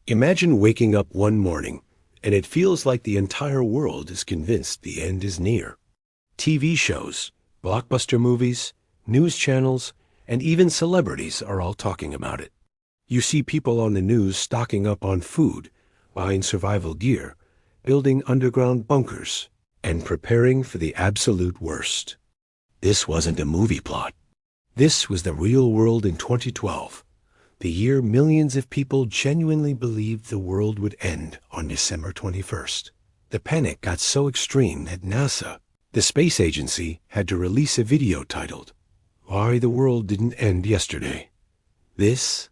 Imagine waking up one morning and it feels like the entire world is convinced the end is near. TV shows, blockbuster movies, news channels, and even celebrities are all talking about it. You see people on the news stocking up on food, buying survival gear, building underground bunkers, and preparing for the absolute worst. This wasn't a movie plot. This was the real world in 2012, the year millions of people genuinely believed the world would end on December 21st. The panic got so extreme that NASA, the space agency, had to release a video titled, "Why the World Didn't End Yesterday." This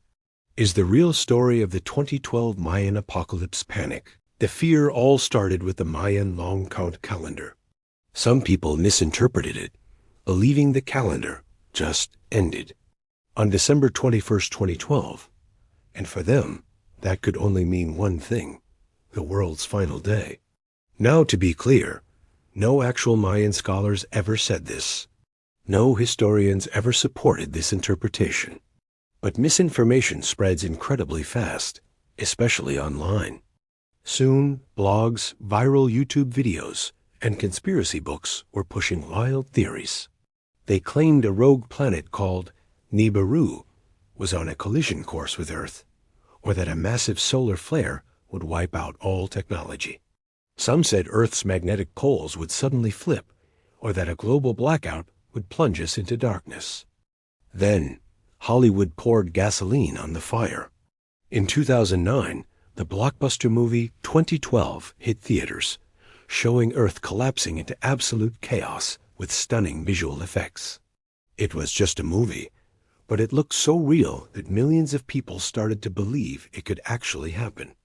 is the real story of the 2012 Mayan apocalypse panic. The fear all started with the Mayan long count calendar. Some people misinterpreted it, believing the calendar just ended on December 21st, 2012. And for them, that could only mean one thing: the world's final day. Now, to be clear, no actual Mayan scholars ever said this. No historians ever supported this interpretation. But misinformation spreads incredibly fast, especially online. Soon, blogs, viral YouTube videos, and conspiracy books were pushing wild theories. They claimed a rogue planet called Nibiru was on a collision course with Earth, or that a massive solar flare would wipe out all technology. Some said Earth's magnetic poles would suddenly flip, or that a global blackout would plunge us into darkness. Then, Hollywood poured gasoline on the fire. In 2009, the blockbuster movie 2012 hit theaters, showing Earth collapsing into absolute chaos with stunning visual effects. It was just a movie, but it looked so real that millions of people started to believe it could actually happen.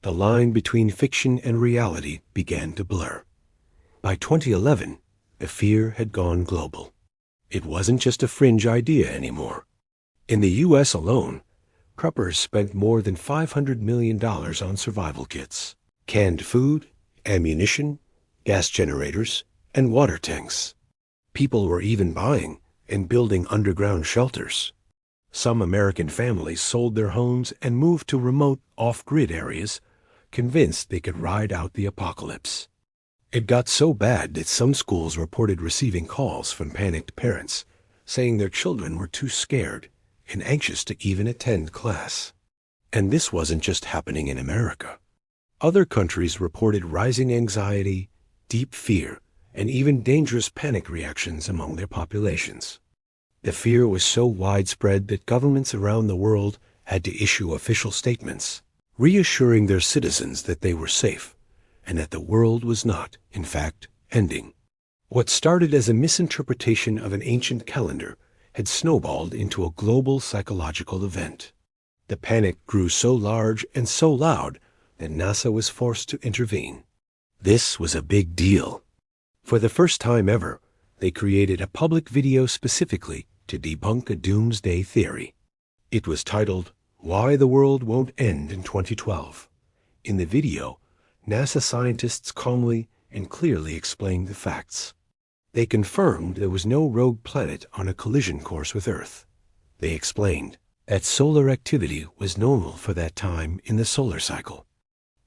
The line between fiction and reality began to blur. By 2011, the fear had gone global. It wasn't just a fringe idea anymore. In the U.S. alone, preppers spent more than $500 million on survival kits, canned food, ammunition, gas generators, and water tanks. People were even buying and building underground shelters. Some American families sold their homes and moved to remote, off-grid areas, convinced they could ride out the apocalypse. It got so bad that some schools reported receiving calls from panicked parents, saying their children were too scared and anxious to even attend class. And this wasn't just happening in America. Other countries reported rising anxiety, deep fear, and even dangerous panic reactions among their populations. The fear was so widespread that governments around the world had to issue official statements, reassuring their citizens that they were safe and that the world was not, in fact, ending. What started as a misinterpretation of an ancient calendar had snowballed into a global psychological event. The panic grew so large and so loud that NASA was forced to intervene. This was a big deal. For the first time ever, they created a public video specifically to debunk a doomsday theory. It was titled, "Why the World Won't End in 2012. In the video, NASA scientists calmly and clearly explained the facts. They confirmed there was no rogue planet on a collision course with Earth. They explained that solar activity was normal for that time in the solar cycle.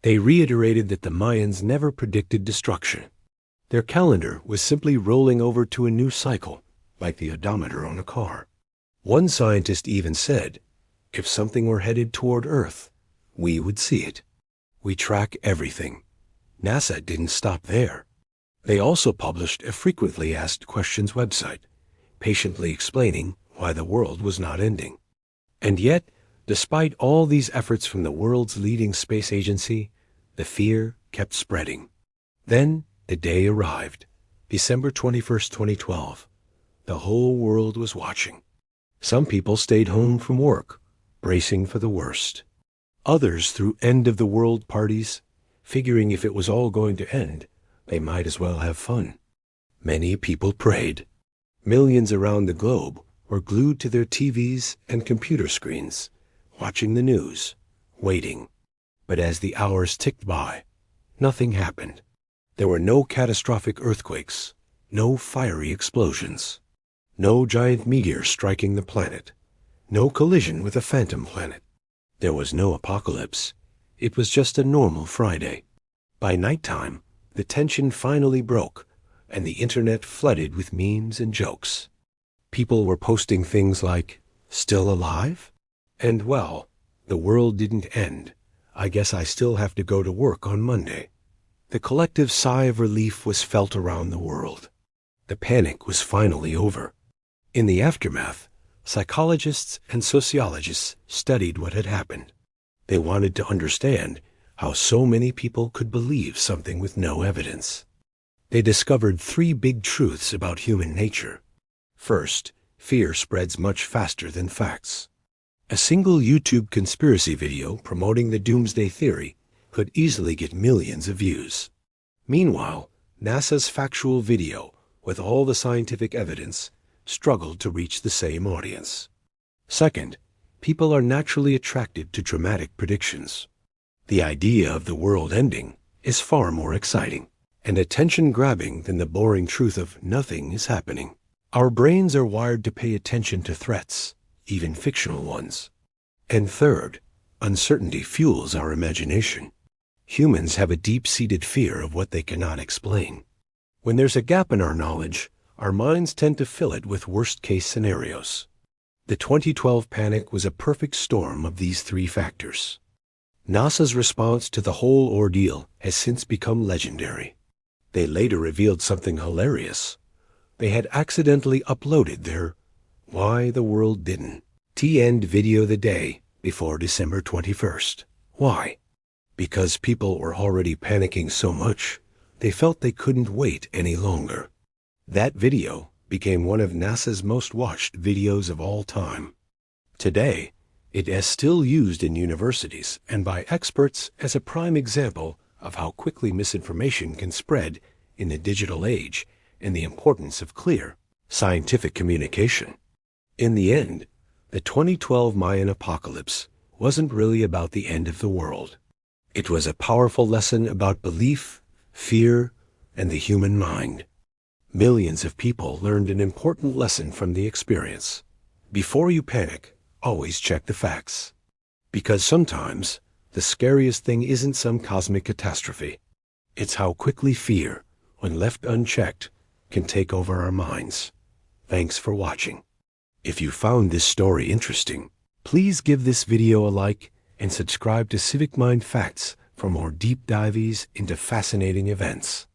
They reiterated that the Mayans never predicted destruction. Their calendar was simply rolling over to a new cycle, like the odometer on a car. One scientist even said, if something were headed toward Earth, we would see it. We track everything." NASA didn't stop there. They also published a frequently asked questions website, patiently explaining why the world was not ending. And yet, despite all these efforts from the world's leading space agency, the fear kept spreading. Then the day arrived, December 21st, 2012. The whole world was watching. Some people stayed home from work, bracing for the worst. Others threw end-of-the-world parties, figuring if it was all going to end, they might as well have fun. Many people prayed. Millions around the globe were glued to their TVs and computer screens, watching the news, waiting. But as the hours ticked by, nothing happened. There were no catastrophic earthquakes, no fiery explosions, no giant meteor striking the planet, no collision with a phantom planet. There was no apocalypse, it was just a normal Friday. By nighttime, the tension finally broke, and the internet flooded with memes and jokes. People were posting things like, "Still alive?" And, "Well, the world didn't end. I guess I still have to go to work on Monday." The collective sigh of relief was felt around the world. The panic was finally over. In the aftermath, psychologists and sociologists studied what had happened. They wanted to understand how so many people could believe something with no evidence. They discovered three big truths about human nature. First, fear spreads much faster than facts. A single YouTube conspiracy video promoting the Doomsday theory could easily get millions of views. Meanwhile, NASA's factual video, with all the scientific evidence, struggled to reach the same audience. Second, people are naturally attracted to dramatic predictions. The idea of the world ending is far more exciting and attention-grabbing than the boring truth of nothing is happening. Our brains are wired to pay attention to threats, even fictional ones. And third, uncertainty fuels our imagination. Humans have a deep-seated fear of what they cannot explain. When there's a gap in our knowledge, our minds tend to fill it with worst-case scenarios. The 2012 panic was a perfect storm of these three factors. NASA's response to the whole ordeal has since become legendary. They later revealed something hilarious. They had accidentally uploaded their "Why the World Didn't" end video the day before December 21st. Why? Because people were already panicking so much, they felt they couldn't wait any longer. That video became one of NASA's most watched videos of all time. Today, it is still used in universities and by experts as a prime example of how quickly misinformation can spread in the digital age and the importance of clear, scientific communication. In the end, the 2012 Mayan apocalypse wasn't really about the end of the world. It was a powerful lesson about belief, fear, and the human mind. Millions of people learned an important lesson from the experience. Before you panic, always check the facts. Because sometimes, the scariest thing isn't some cosmic catastrophe. It's how quickly fear, when left unchecked, can take over our minds. Thanks for watching. If you found this story interesting, please give this video a like and subscribe to Civic Mind Facts for more deep dives into fascinating events.